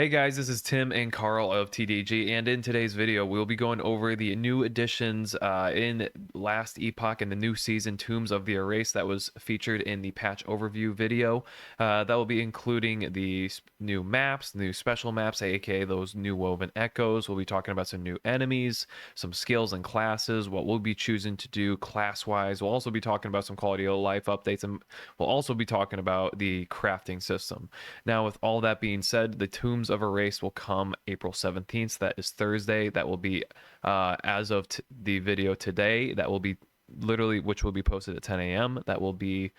Hey guys, this is Tim and Carl of TDG, and in today's video, we'll be going over the new additions in last Epoch and the new season Tombs of the Erase that was featured in the patch overview video. That will be including the new maps, new special maps, aka those new woven echoes. We'll be talking about some new enemies, some skills and classes, what we'll be choosing to do class-wise. We'll also be talking about some quality of life updates, and we'll also be talking about the crafting system. Now, with all that being said, the Tombs of Erase will come April 17th. That is Thursday. That will be, as of the video today, that will be literally, which will be posted at 10 a.m. That will be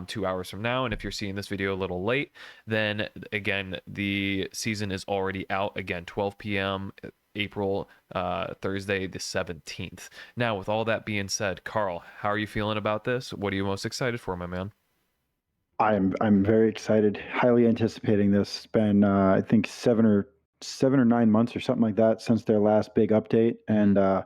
2 hours from now. And if you're seeing this video a little late, then again, the season is already out. Again, 12 p.m. April, Thursday the 17th. Now, with all that being said, Carl, how are you feeling about this? What are you most excited for, my man? I'm very excited, highly anticipating this. It's been I think 7 or 9 months or something like that since their last big update, and I'm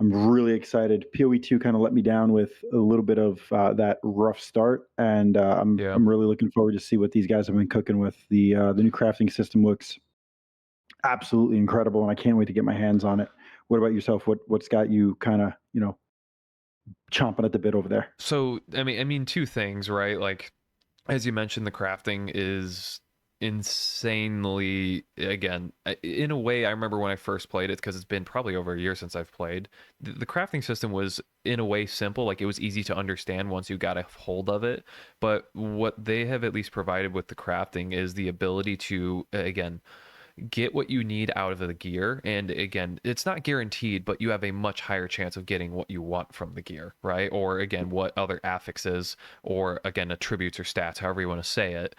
really excited. POE 2 kind of let me down with a little bit of that rough start, and Yeah. I'm really looking forward to see what these guys have been cooking with. The new crafting system looks absolutely incredible, and I can't wait to get my hands on it. What about yourself? What's got you kind of chomping at the bit over there? So, I mean, two things, right? Like, as you mentioned, the crafting is insanely, again, in a way. I remember when I first played it, because it's been probably over a year since I've played. The crafting system was in a way simple, like it was easy to understand once you got a hold of it. But what they have at least provided with the crafting is the ability to, again, get what you need out of the gear. And again, it's not guaranteed, but you have a much higher chance of getting what you want from the gear, right? Or again, what other affixes or again attributes or stats, however you want to say it,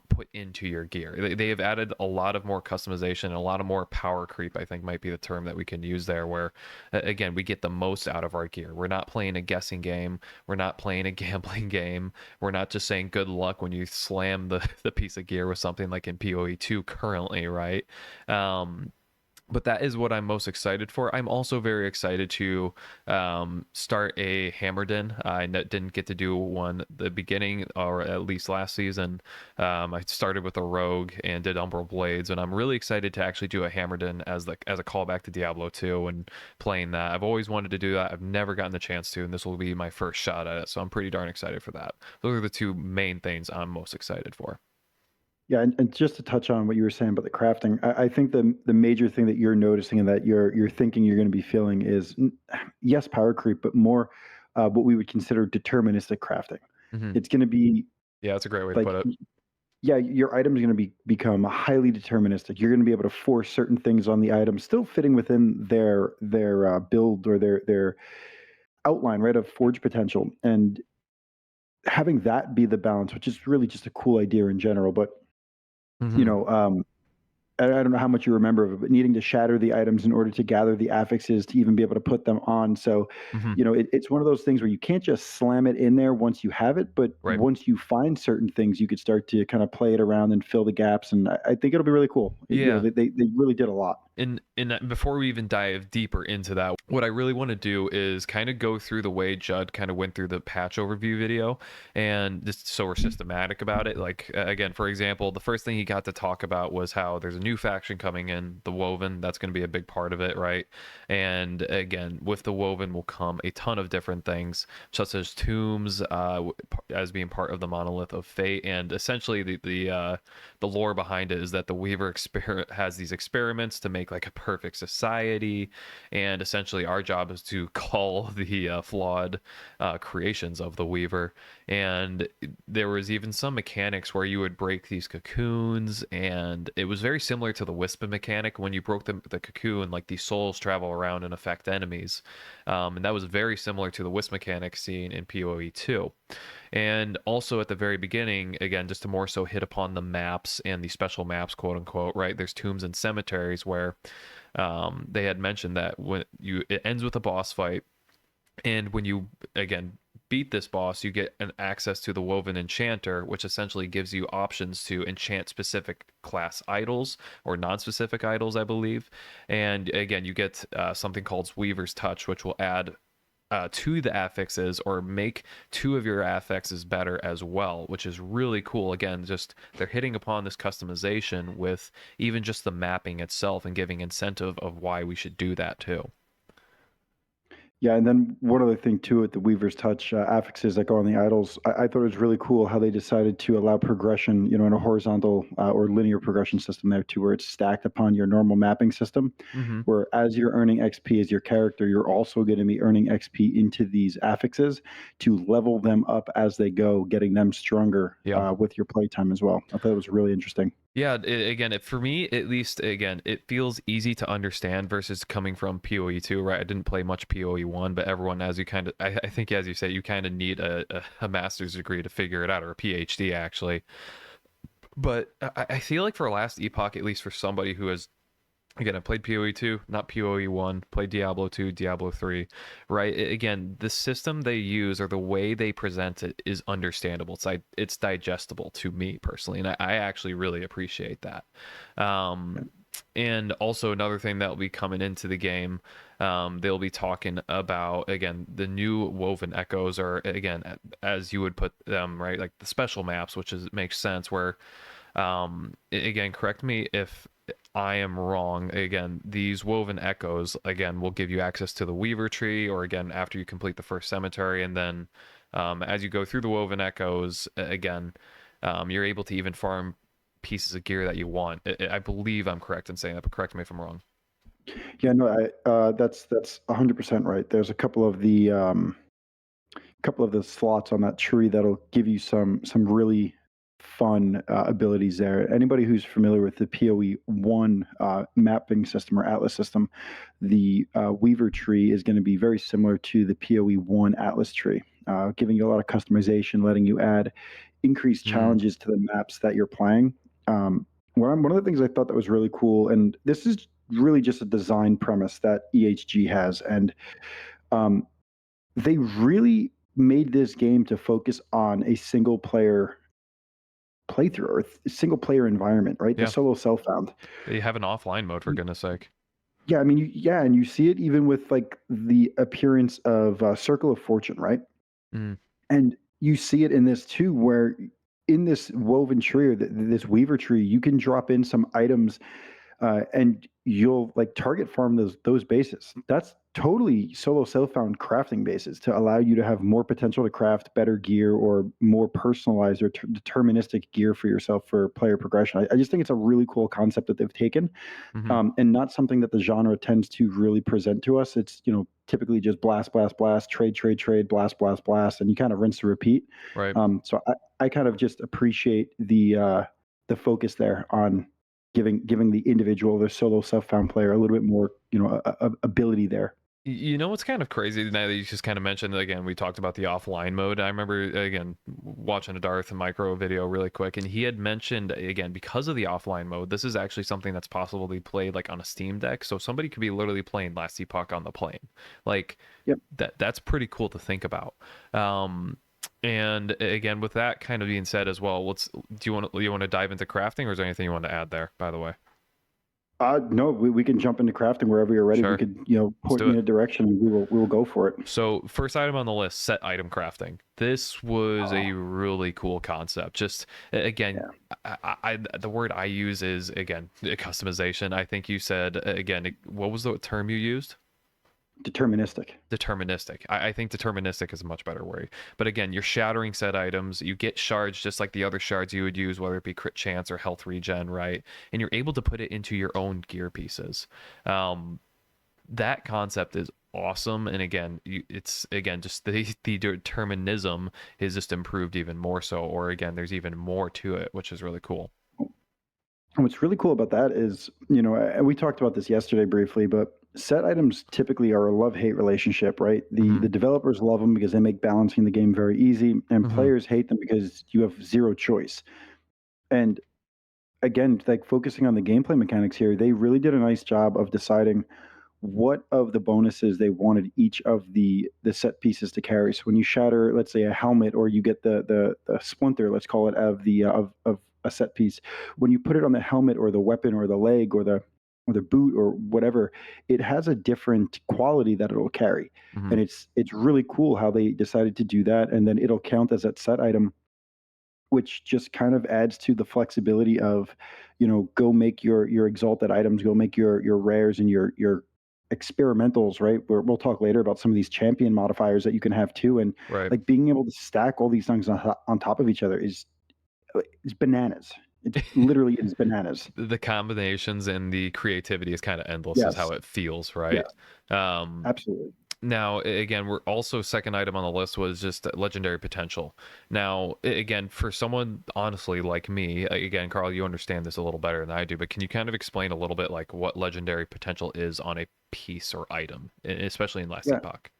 put into your gear. They have added a lot of more customization and a lot of more power creep, I think might be the term that we can use there, where again, we get the most out of our gear. We're not playing a guessing game, we're not playing a gambling game, we're not just saying good luck when you slam the piece of gear with something like in PoE 2 currently, right? Um, but that is what I'm most excited for. I'm also very excited to start a Hammerden. I didn't get to do one at the beginning, or at least last season. I started with a Rogue and did Umbral Blades, and I'm really excited to actually do a Hammerden as a callback to Diablo 2 and playing that. I've always wanted to do that. I've never gotten the chance to, and this will be my first shot at it. So I'm pretty darn excited for that. Those are the two main things I'm most excited for. Yeah, and just to touch on what you were saying about the crafting, I think the major thing that you're noticing and that you're thinking you're going to be feeling is yes, power creep, but more what we would consider deterministic crafting. Hmm. It's going to be Yeah, that's a great way to like put it. yeah, your item is going to become highly deterministic. You're going to be able to force certain things on the item, still fitting within their build or their outline, right, of forge potential, and having that be the balance, which is really just a cool idea in general, but you Hmm. know, I don't know how much you remember of it, but needing to shatter the items in order to gather the affixes to even be able to put them on. So, Hmm. it's one of those things where you can't just slam it in there once you have it, but Right. once you find certain things, you could start to kind of play it around and fill the gaps. And I think it'll be really cool. Yeah. They really did a lot. And before we even dive deeper into that, what I really want to do is kind of go through the way Judd kind of went through the patch overview video, and just so we're systematic about it. Like, again, for example, the first thing he got to talk about was how there's a new faction coming in, the Woven. That's going to be a big part of it, right? And again, with the Woven will come a ton of different things, such as tombs, as being part of the Monolith of Fate. And essentially the lore behind it is that the Weaver has these experiments to make like a perfect society, and essentially our job is to call the flawed creations of the Weaver. And there was even some mechanics where you would break these cocoons, and it was very similar to the Wisp mechanic. When you broke the cocoon, like these souls travel around and affect enemies, and that was very similar to the Wisp mechanic seen in PoE 2. And also at the very beginning, again, just to more so hit upon the maps and the special maps, quote unquote, right? There's tombs and cemeteries where they had mentioned that it ends with a boss fight, and when you again beat this boss, you get an access to the Woven Enchanter, which essentially gives you options to enchant specific class idols or non-specific idols, I believe. And again, you get something called Weaver's Touch, which will add to the affixes or make two of your affixes better as well, which is really cool. Again, just they're hitting upon this customization with even just the mapping itself and giving incentive of why we should do that too. Yeah, and then one other thing too with the Weaver's Touch affixes that go on the idols, I thought it was really cool how they decided to allow progression, in a horizontal or linear progression system there too, where it's stacked upon your normal mapping system, Mm-hmm. where as you're earning XP as your character, you're also going to be earning XP into these affixes to level them up as they go, getting them stronger Yeah. with your playtime as well. I thought it was really interesting. Yeah, again, for me at least, again, it feels easy to understand versus coming from PoE 2, right? I didn't play much PoE 1, but everyone, as you kind of, I think, as you say, you kind of need a master's degree to figure it out, or a PhD actually. But I feel like for last Epoch, at least for somebody who has, again, I played PoE 2, not PoE 1, played Diablo 2, Diablo 3, right? Again, the system they use or the way they present it is understandable. It's digestible to me personally, and I actually really appreciate that. Um, and also another thing that will be coming into the game, they'll be talking about again the new woven echoes, or again as you would put them, right? Like the special maps, which is makes sense. Where again, correct me if I am wrong. Again, these woven echoes again will give you access to the Weaver tree, or again after you complete the first cemetery, and then as you go through the woven echoes, again, you're able to even farm pieces of gear that you want. I believe I'm correct in saying that, but correct me if I'm wrong. Yeah, no, that's 100% right. There's a couple of the slots on that tree that'll give you some really fun abilities there. Anybody who's familiar with the PoE one mapping system or Atlas system, the Weaver tree is going to be very similar to the PoE one Atlas tree, giving you a lot of customization, letting you add increased Mm, challenges to the maps that you're playing. One of the things I thought that was really cool, and this is really just a design premise that EHG has, and um, they really made this game to focus on a single player playthrough or single player environment, right? The yeah, solo self found. they have an offline mode for goodness sake. Yeah, I mean, yeah, and you see it even with like the appearance of Circle of Fortune, right? Mm, And you see it in this too, where in this woven tree or this weaver tree, you can drop in some items and you'll like target farm those bases. That's totally solo self-found crafting bases to allow you to have more potential to craft better gear or more personalized or deterministic gear for yourself for player progression. I just think it's a really cool concept that they've taken, hmm. and not something that the genre tends to really present to us. It's typically just blast, blast, blast, trade, trade, trade, blast, blast, blast, and you kind of rinse and repeat. Right. So I kind of just appreciate the focus there on giving the individual, the solo self-found player, a little bit more, ability there. You know what's kind of crazy now that you just kind of mentioned again, we talked about the offline mode. I remember again watching a Darth Micro video really quick, and he had mentioned again because of the offline mode, this is actually something that's possible to be played like on a Steam Deck. So somebody could be literally playing Last Epoch on the plane. Like Yep. that's pretty cool to think about. And again, with that kind of being said as well, do you want to dive into crafting, or is there anything you want to add there, by the way? No, we can jump into crafting wherever you're ready. We Sure. could, Let's point do me it. in a direction and we will go for it. So, first item on the list, set item crafting. This was a Oh, really cool concept. Just again, yeah. the word I use is again customization. I think you said again, what was the term you used? Deterministic. Deterministic. I think deterministic is a much better word. But again, you're shattering set items. You get shards just like the other shards you would use, whether it be crit chance or health regen, right? And you're able to put it into your own gear pieces. Um, that concept is awesome, and again it's again just the determinism is just improved even more so, or again there's even more to it, which is really cool. And what's really cool about that is, and we talked about this yesterday briefly, but set items typically are a love-hate relationship, right? The Hmm. the developers love them because they make balancing the game very easy, and Hmm. players hate them because you have zero choice. And again, like focusing on the gameplay mechanics here, they really did a nice job of deciding what of the bonuses they wanted each of the set pieces to carry. So when you shatter, let's say a helmet, or you get the splinter, let's call it, of the of a set piece, when you put it on the helmet or the weapon or the leg or or their boot or whatever, it has a different quality that it'll carry. Hmm. And it's really cool how they decided to do that, and then it'll count as that set item, which just kind of adds to the flexibility of, go make your exalted items, go make your rares and your experimentals, right? We'll talk later about some of these champion modifiers that you can have too, and Right. like being able to stack all these things on top of each other is bananas. It literally is bananas. The combinations and the creativity is kind of endless, is how Yes, it feels, right? yes, Um, absolutely. Now, again, we're also second item on the list was just legendary potential. Now, again, for someone honestly like me, again, Carl, you understand this a little better than I do, but can you kind of explain a little bit like what legendary potential is on a piece or item, especially in Last Yeah. Epoch?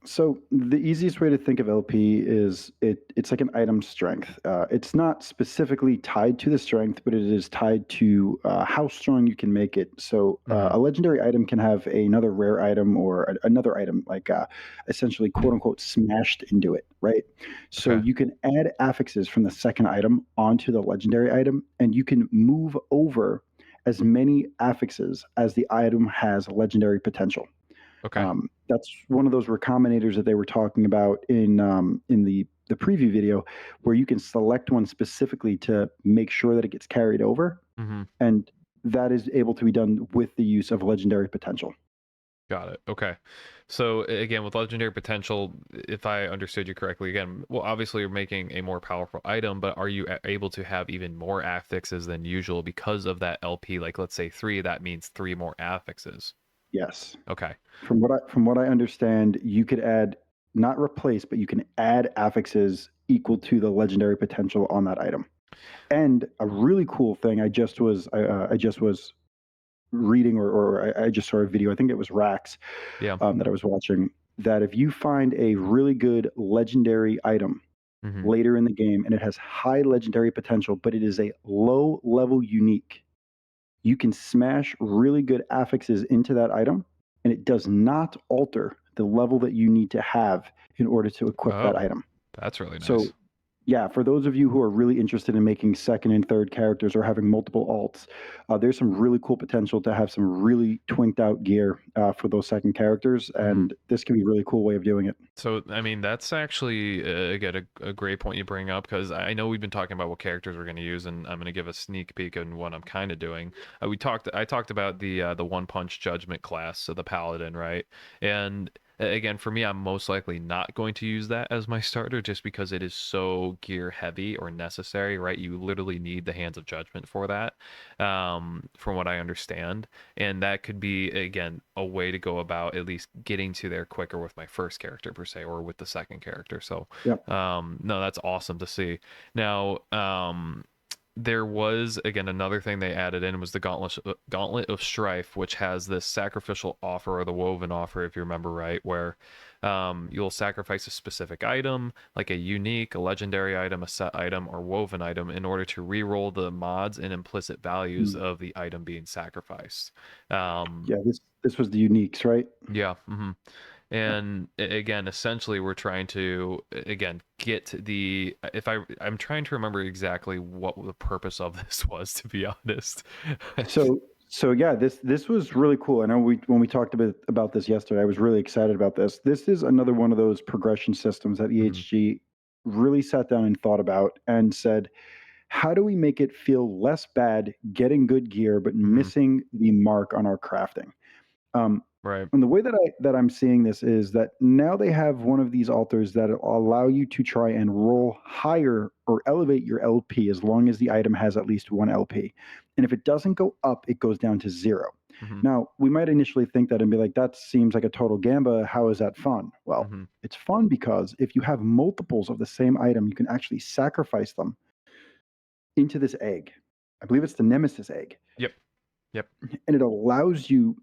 So the easiest way to think of LP is it's like an item strength. It's not specifically tied to the strength, but it is tied to how strong you can make it. So Hmm. a legendary item can have another rare item or another item, like essentially quote unquote smashed into it, right? So Okay. you can add affixes from the second item onto the legendary item, and you can move over as many affixes as the item has legendary potential. Okay. That's one of those recombinators that they were talking about in the preview video, where you can select one specifically to make sure that it gets carried over, Hmm. and that is able to be done with the use of legendary potential. Got it. Okay. So again, with legendary potential, if I understood you correctly, again, well, obviously you're making a more powerful item, but are you able to have even more affixes than usual because of that LP? Like, let's say three, that means three more affixes. Yes, Okay. from what I understand, you could add, not replace, but you can add affixes equal to the legendary potential on that item. And a really cool thing, I just was reading, or I just saw a video. I think it was Rax, Yeah. that I was watching. That if you find a really good legendary item Hmm. later in the game and it has high legendary potential, but it is a low level unique, you can smash really good affixes into that item, and it does not alter the level that you need to have in order to equip that Oh, item. that's really So nice. yeah, for those of you who are really interested in making second and third characters or having multiple alts, there's some really cool potential to have some really twinked out gear for those second characters, Hmm. and this can be a really cool way of doing it. So, I mean, that's actually again a great point you bring up because I know we've been talking about what characters we're going to use, and I'm going to give a sneak peek on what I'm kind of doing. I talked about the One Punch Judgment class, so the Paladin, right? And again, for me, I'm most likely not going to use that as my starter just because it is so gear heavy or necessary, right? You literally need the Hands of Judgment for that, from what I understand, and that could be again a way to go about at least getting to there quicker with my first character per se or with the second character. So Yep. no, that's awesome to see. Now there was again another thing they added in was the gauntlet of strife, which has this sacrificial offer or the woven offer, if you remember right, where you'll sacrifice a specific item like a unique, a legendary item, a set item, or woven item in order to re-roll the mods and implicit values Mm. of the item being sacrificed. um, Yeah, this was the uniques, right? yeah. And again, essentially, we're trying to again get the if I'm trying to remember exactly what the purpose of this was, to be honest. So yeah, this was really cool. I know when we talked a bit about this yesterday, I was really excited about this. This is another one of those progression systems that Mhm. EHG really sat down and thought about and said, how do we make it feel less bad getting good gear but Mhm. missing the mark on our crafting? Um, Right. and the way that I'm seeing this is that now they have one of these altars that allow you to try and roll higher or elevate your LP as long as the item has at least one LP. And if it doesn't go up, it goes down to zero. Mhm. Now, we might initially think that and be like, that seems like a total gamba. How is that fun? Well, Mhm. it's fun because if you have multiples of the same item, you can actually sacrifice them into this egg. I believe it's the Nemesis egg. Yep. Yep. And it allows you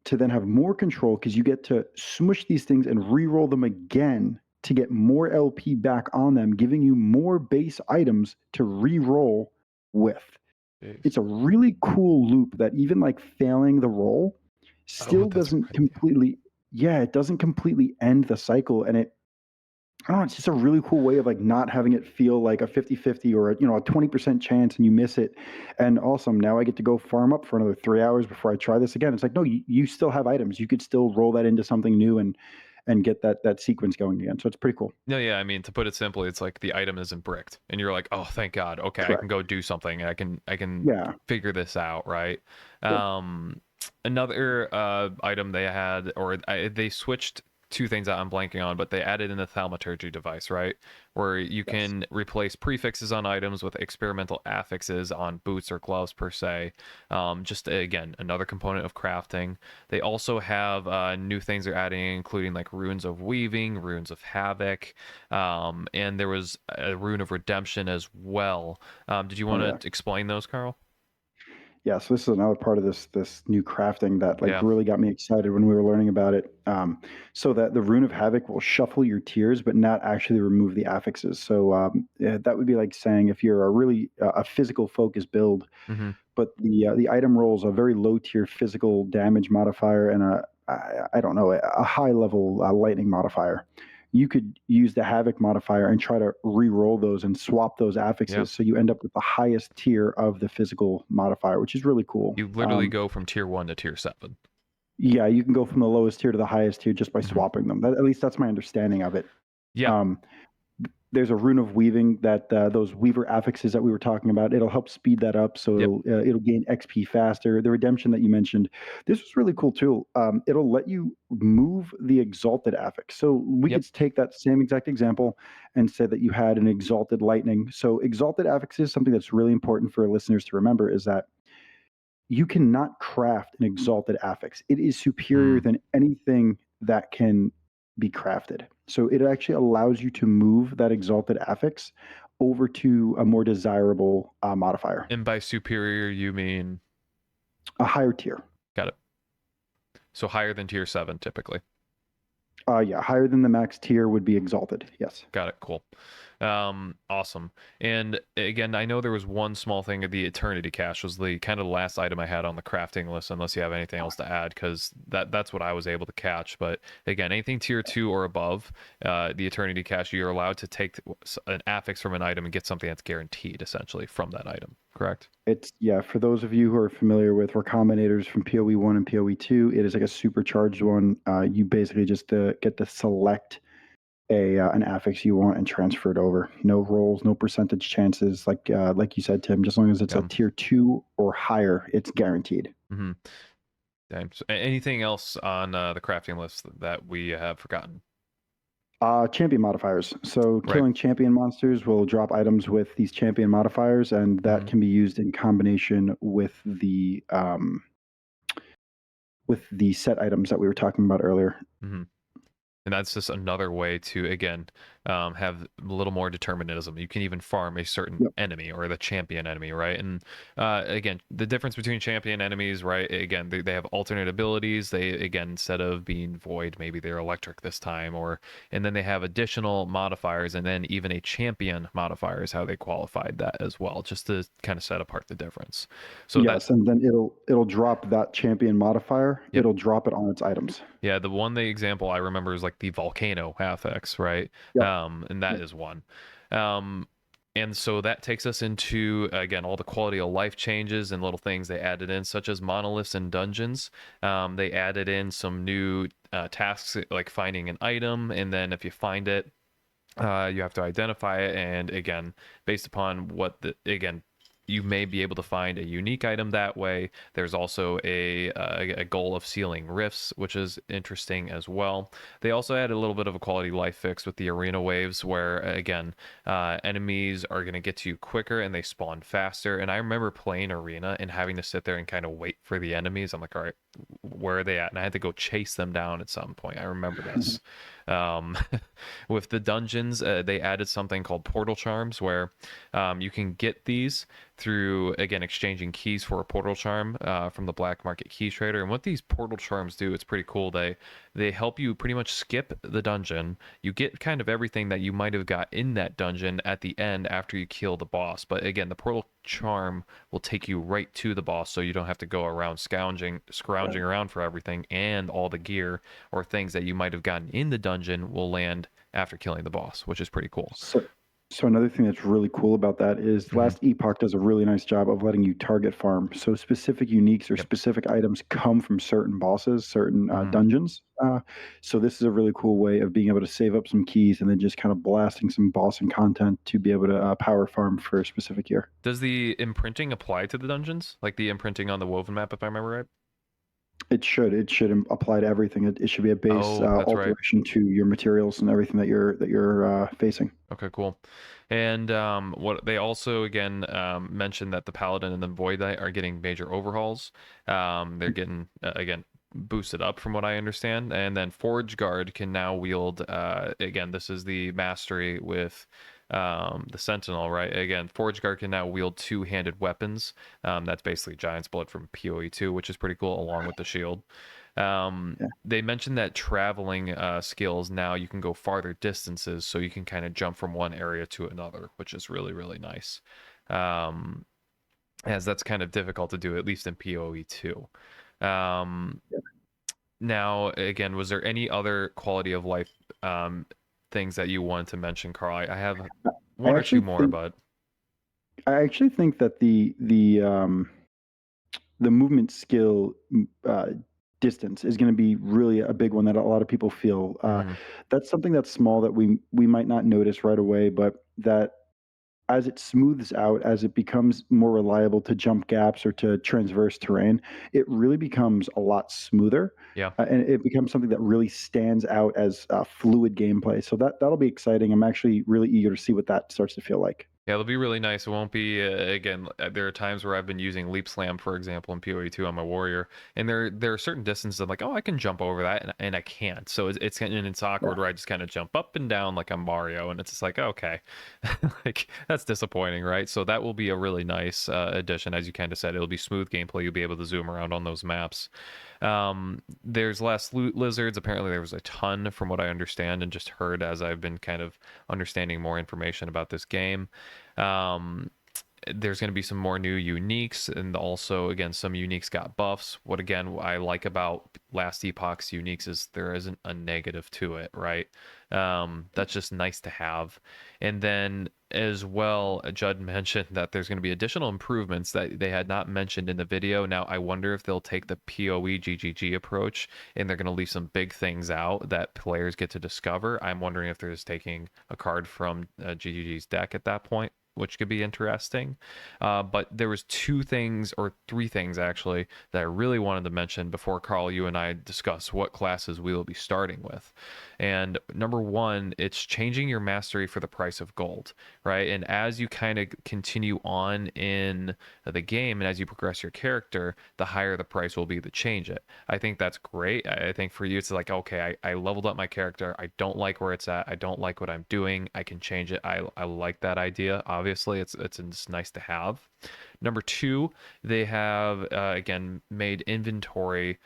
to then have more control because you get to smush these things and re-roll them again to get more LP back on them, giving you more base items to re-roll with. Jeez. It's a really cool loop that even like failing the roll Oh, still that's a doesn't good idea. completely, yeah, it doesn't completely end the cycle, and I don't know, it's just a really cool way of like not having it feel like a 50-50 or a, a 20% chance and you miss it. And awesome. Now I get to go farm up for another 3 hours before I try this again. It's like, no, you still have items. You could still roll that into something new and get that sequence going again. So it's pretty cool. No, yeah, I mean, to put it simply, it's like the item isn't bricked, and you're like, oh, thank God. Okay, I can Correct. go do something. I can Yeah. figure this out, right? Yep. Um, Another item they had, or they switched two things that I'm blanking on, but they added in the thaumaturgy device, right? Where you Yes. can replace prefixes on items with experimental affixes on boots or gloves per se. Just again, another component of crafting. They also have new things they're adding, including like runes of weaving, runes of havoc, and there was a rune of redemption as well. Did you Oh yeah. want to explain those, Carl? Yeah, so this is another part of this new crafting that like Yeah. really got me excited when we were learning about it. So that the Rune of Havoc will shuffle your tiers, but not actually remove the affixes. So yeah, that would be like saying if you're a really a physical focused build, Mm-hmm. but the item rolls a very low tier physical damage modifier and I don't know a high level lightning modifier. You could use the Havoc modifier and try to re-roll those and swap those Yeah. affixes, so you end up with the highest tier of the physical modifier, which is really cool. You literally go from tier 1 to tier 7. Yeah, you can go from the lowest tier to the highest tier just by Mm-hmm. swapping them. At least that's my understanding of it. Yeah. Um, there's a rune of weaving that those weaver affixes that we were talking about. It'll help speed that up, so Yep. it'll gain XP faster. The redemption that you mentioned, this was really cool too. It'll let you move the exalted affix. So we Yep. could take that same exact example and say that you had an exalted lightning. So exalted affixes, something that's really important for listeners to remember is that you cannot craft an exalted affix. It is superior Mm. than anything that can be crafted. So it actually allows you to move that exalted affix over to a more desirable modifier, And by superior, you mean a higher tier. got it. So higher than tier 7 typically. Yeah, higher than the max tier would be exalted. Yes. Got it. Cool. Awesome. And again, I know there was one small thing. The Eternity Cache was the kind of the last item I had on the crafting list, unless you have anything else to add, because that's what I was able to catch. But again, anything tier 2 or above, the Eternity Cache, you're allowed to take an affix from an item and get something that's guaranteed, essentially, from that item. Correct? It's yeah, for those of you who are familiar with recombinators from POE 1 and POE 2, it is like a supercharged one. You basically just get to select an affix you want and transfer it over. No rolls, no percentage chances. Like you said, Tim, just as long as it's a Yeah. tier 2 or higher, it's guaranteed. Mm-hmm. Damn. So, anything else on the crafting list that we have forgotten? Champion modifiers. So Right. killing champion monsters will drop items with these champion modifiers, and that Mm-hmm. can be used in combination with the set items that we were talking about earlier. Mm-hmm. And that's just another way to, again, have a little more determinism. You can even farm a certain Yep. enemy or the champion enemy, right? And again, the difference between champion enemies, right? Again, they have alternate abilities. They, again, instead of being void, maybe they're electric this time, and then they have additional modifiers, and then even a champion modifier is how they qualified that as well, just to kind of set apart the difference. So that, Yes, and then it'll drop that champion modifier. yep. It'll drop it on its items. Yeah, the example I remember is like the volcano affix, right? Yep. And that is one. Um, and so that takes us into again all the quality of life changes and little things they added in, such as monoliths and dungeons. They added in some new tasks like finding an item, and then if you find it, you have to identify it. And again, based upon what you may be able to find a unique item that way. There's also a goal of sealing rifts, which is interesting as well. They also added a little bit of a quality life fix with the arena waves, where again, enemies are going to get to you quicker and they spawn faster. And I remember playing arena and having to sit there and kind of wait for the enemies. I'm like, all right, where are they at? And I had to go chase them down at some point. I remember this. Um, with the dungeons, they added something called portal charms, where you can get these through again exchanging keys for a portal charm from the black market key trader. And what these portal charms do, it's pretty cool. They help you pretty much skip the dungeon. You get kind of everything that you might have got in that dungeon at the end after you kill the boss. But again, the portal charm will take you right to the boss, so you don't have to go around scrounging around for everything, and all the gear or things that you might have gotten in the dungeon will land after killing the boss, which is pretty cool. So, so another thing that's really cool about that is the Hmm. last Epoch does a really nice job of letting you target farm. So specific uniques or Yep. specific items come from certain bosses, certain Hmm. dungeons. So this is a really cool way of being able to save up some keys and then just kind of blasting some boss and content to be able to power farm for a specific year. Does the imprinting apply to the dungeons? Like the imprinting on the woven map, if I remember right? It should. It should apply to everything. It should be a base Oh, that's right. alteration to your materials and everything that you're facing. Okay, cool. And what they also again mentioned that the Paladin and the Void Knight are getting major overhauls. They're getting again boosted up from what I understand. And then Forge Guard can now wield again, this is the mastery with the Sentinel, right? Again, Forge Guard can now wield two-handed weapons. That's basically Giant's Blood from PoE 2, which is pretty cool, along with the shield. Yeah. They mentioned that traveling skills now you can go farther distances, so you can kind of jump from one area to another, which is really, really nice. Um, as that's kind of difficult to do, at least in PoE 2. Um, now, again, was there any other quality of life things that you wanted to mention, Carl? I have I one or two actually more, think but that the movement skill distance is going to be really a big one that a lot of people feel. mhm. That's something that's small that we might not notice right away, but that as it smooths out, as it becomes more reliable to jump gaps or to transverse terrain, it really becomes a lot smoother. Yeah. And it becomes something that really stands out as fluid gameplay. So that'll be exciting. I'm actually really eager to see what that starts to feel like. Yeah, it'll be really nice. It won't be again. There are times where I've been using leap slam, for example, in PoE 2 on my warrior, and there are certain distances I'm like, oh, I can jump over that, and I can't. So it's Yeah, awkward where I just kind of jump up and down like I'm Mario, and it's just like okay, like that's disappointing, right? So that will be a really nice addition, as you kind of said. It'll be smooth gameplay. You'll be able to zoom around on those maps. There's less loot lizards. Apparently, there was a ton, from what I understand and just heard as I've been kind of understanding more information about this game. Um, there's going to be some more new uniques, and also again some uniques got buffs. What again I like about last epoch's uniques is there isn't a negative to it, right? That's just nice to have. And then as well, Judd mentioned that there's going to be additional improvements that they had not mentioned in the video. Now I wonder if they'll take the PoE GGG approach and they're going to leave some big things out that players get to discover. I'm wondering if they're just taking a card from GGG's deck at that point, which could be interesting. But there was two things or three things actually that I really wanted to mention before Carl, you and I discuss what classes we will be starting with. And number one, it's changing your mastery for the price of gold, right? And as you kind of continue on in the game and as you progress your character, the higher the price will be to change it. I think that's great. I think for you, it's like, okay, I leveled up my character. I don't like where it's at. I don't like what I'm doing. I can change it. I like that idea. Obviously, it's just nice to have. Number two, they have again made inventory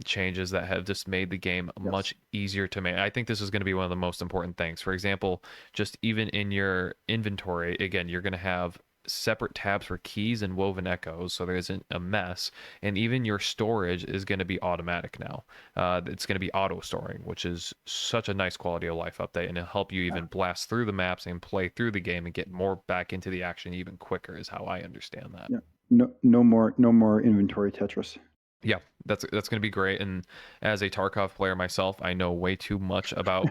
changes that have just made the game yes. much easier to make. I think this is going to be one of the most important things. For example, just even in your inventory, again, you're going to have separate tabs for keys and woven echoes, so there isn't a mess. And even your storage is going to be automatic now. It's going to be auto storing, which is such a nice quality of life update, and it'll help you Yeah. even blast through the maps and play through the game and get more back into the action even quicker. Is how I understand that. Yeah. No more inventory Tetris. Yeah, that's going to be great. And as a Tarkov player myself, I know way too much about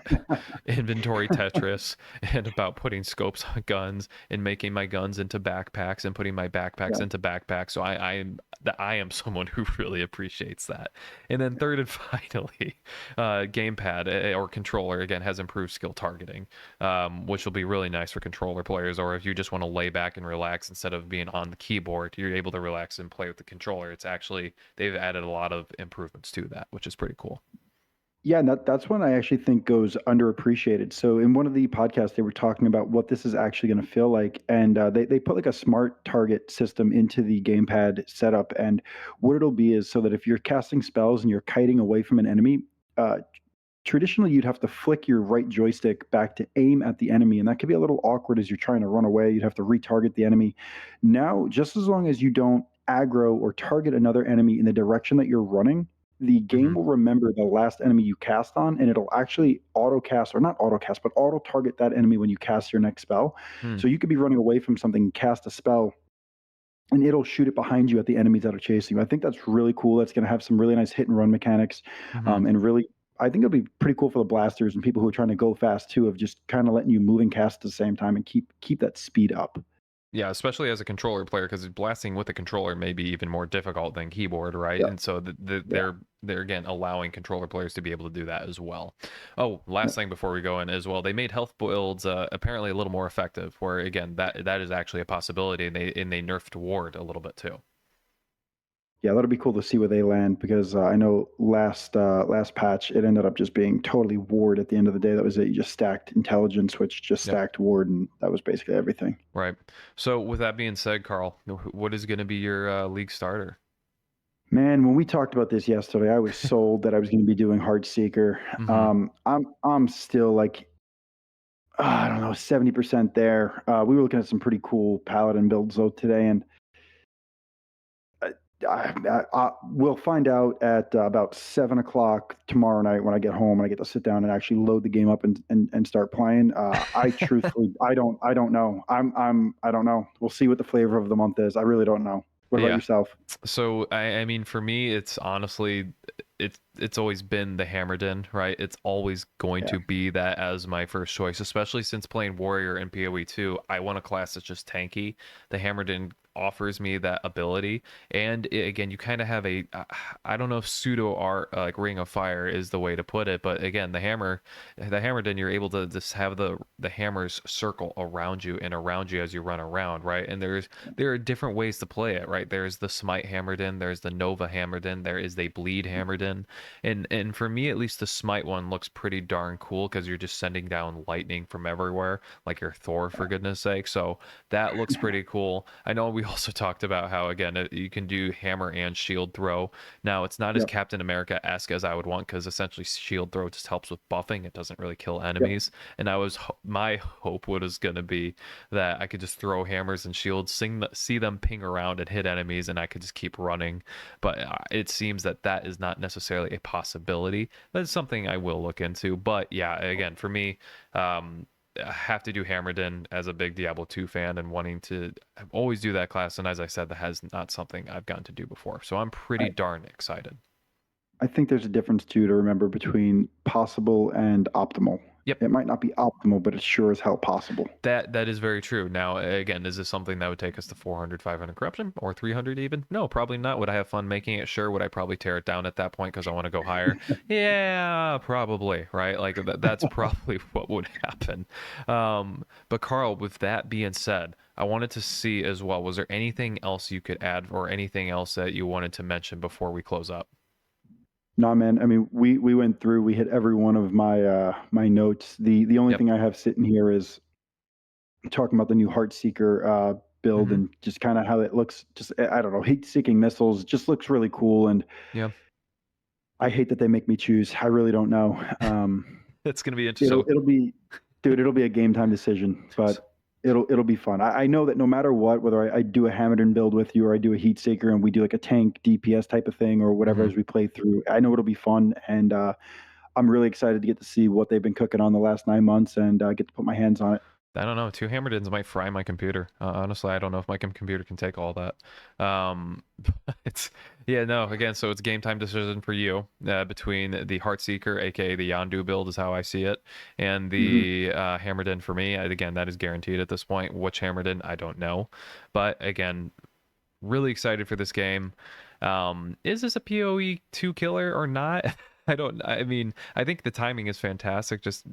inventory Tetris and about putting scopes on guns and making my guns into backpacks and putting my backpacks Yeah. into backpacks. So I am someone who really appreciates that. And then third and finally, gamepad or controller again has improved skill targeting, which will be really nice for controller players. Or if you just want to lay back and relax instead of being on the keyboard, you're able to relax and play with the controller. It's actually they've added a lot of improvements to that, which is pretty cool. Yeah, and that's one I actually think goes underappreciated. So in one of the podcasts, they were talking about what this is actually going to feel like, and they put like a smart target system into the gamepad setup. And what it'll be is so that if you're casting spells and you're kiting away from an enemy, uh, traditionally you'd have to flick your right joystick back to aim at the enemy, and that could be a little awkward as you're trying to run away. You'd have to retarget the enemy. Now, just as long as you don't aggro or target another enemy in the direction that you're running, the game Mhm. will remember the last enemy you cast on, and it'll actually auto cast, or not auto cast, but auto target that enemy when you cast your next spell. Hmm. So you could be running away from something, cast a spell, and it'll shoot it behind you at the enemies that are chasing you. I think that's really cool. That's going to have some really nice hit and run mechanics, Mhm. and really, I think it'll be pretty cool for the blasters and people who are trying to go fast too, of just kind of letting you move and cast at the same time and keep that speed up. Yeah, especially as a controller player, because blasting with a controller may be even more difficult than keyboard, right? Yeah, And so yeah, they're again allowing controller players to be able to do that as well. Oh, yeah. last thing before we go in as well, they made health builds apparently a little more effective. Where again, that is actually a possibility, and they nerfed ward a little bit too. Yeah, that'll be cool to see where they land because I know last patch it ended up just being totally ward at the end of the day. That was it. You just stacked intelligence, which just Yep. stacked ward, and that was basically everything. Right. So with that being said, Carl, what is going to be your league starter? Man, when we talked about this yesterday, I was sold that I was going to be doing Heartseeker. Mm-hmm. I'm still like I don't know, 70% there. We were looking at some pretty cool paladin builds though today, and we'll find out at about 7 o'clock tomorrow night when I get home and I get to sit down and actually load the game up and start playing. I truthfully, I don't know. I don't know. We'll see what the flavor of the month is. I really don't know. What about Yeah. yourself? So I mean, for me, it's honestly, it's always been the Hammerden, right? It's always going Yeah, to be that as my first choice, especially since playing Warrior in PoE 2. I want a class that's just tanky. The Hammerden offers me that ability, and again, you kind of have a, I don't know if pseudo art like Ring of Fire is the way to put it, but again, the Hammerden, you're able to just have the hammers circle around you and around you as you run around, right? And there are different ways to play it, right? There's the Smite Hammerden, there's the Nova Hammerden, there is the Bleed Hammerden. And for me at least the Smite one looks pretty darn cool because you're just sending down lightning from everywhere, like your Thor for goodness sake. So that looks pretty cool. I know we also talked about how again you can do hammer and shield throw. Now it's not as yep, Captain America-esque as I would want because essentially shield throw just helps with buffing. It doesn't really kill yep. enemies. And my hope was going to be that I could just throw hammers and shields, see them ping around and hit enemies, and I could just keep running. But it seems that that is not necessarily a possibility. That's something I will look into. But yeah, again, for me, I have to do Hammerden as a big Diablo 2 fan and wanting to always do that class. And as I said, that has not something I've gotten to do before. So I'm pretty I, darn excited. I think there's a difference too to remember between possible and optimal. Yep. It might not be optimal, but it's sure as hell possible. That is very true. Now, again, is this something that would take us to 400, 500 corruption or 300 even? No, probably not. Would I have fun making it? Sure. Would I probably tear it down at that point because I want to go higher? Yeah, probably, right? Like that's probably what would happen. But Carl, with that being said, I wanted to see as well, was there anything else you could add or anything else that you wanted to mention before we close up? No, man. I mean, we went through. We hit every one of my notes. The only Yep. thing I have sitting here is talking about the new Heartseeker build Mm-hmm. and just kind of how it looks. Just I don't know, heat-seeking missiles just looks really cool, and Yeah. I hate that they make me choose. I really don't know. It's gonna be It'll interesting. it'll be, dude. It'll be a game time decision, but it'll be fun. I know that no matter what, whether I do a Hamilton build with you or I do a Heatseeker and we do like a tank DPS type of thing or whatever Mm-hmm. as we play through, I know it'll be fun, and I'm really excited to get to see what they've been cooking on the last 9 months and get to put my hands on it. I don't know. Two Hammerdens might fry my computer. Honestly, I don't know if my computer can take all that. It's yeah, no. Again, so it's game time decision for you between the Heartseeker, aka the Yondu build, is how I see it, and Hmm. the Hammerden for me. Again, that is guaranteed at this point. Which Hammerden, I don't know, but again, really excited for this game. Is this a PoE 2 killer or not? I don't. I mean, I think the timing is fantastic, just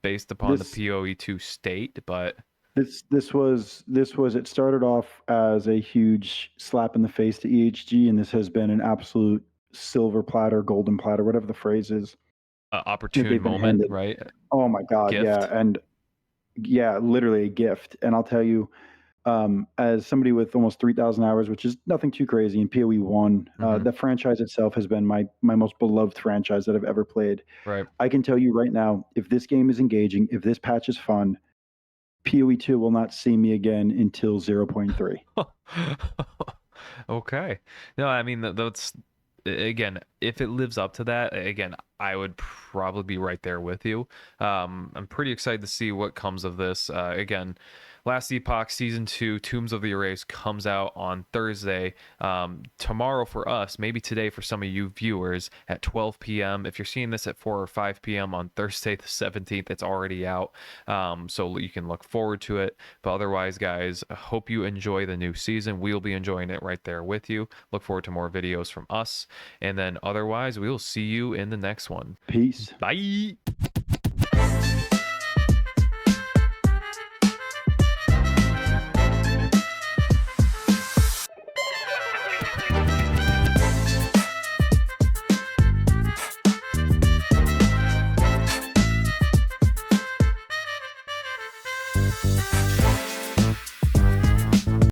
based upon the This PoE 2 state, but this was it started off as a huge slap in the face to EHG, and this has been an absolute silver platter, golden platter, whatever the phrase is that opportune they've been moment, handed. right? Oh my God, yeah, Gift. and yeah, literally a gift. And I'll tell you, as somebody with almost 3,000 hours, which is nothing too crazy in PoE one, Hmm. the franchise itself has been my most beloved franchise that I've ever played. Right. I can tell you right now, if this game is engaging, if this patch is fun, PoE 2 will not see me again until 0.3. Okay. No, I mean that's again, if it lives up to that, again, I would probably be right there with you. I'm pretty excited to see what comes of this. Again, Last Epoch Season 2, Tombs of the Erased, comes out on Thursday. Tomorrow for us, maybe today for some of you viewers at 12 p.m. If you're seeing this at 4 or 5 p.m. on Thursday the 17th, it's already out. So you can look forward to it. But otherwise, guys, I hope you enjoy the new season. We'll be enjoying it right there with you. Look forward to more videos from us. And then otherwise, we will see you in the next one. Peace. Bye.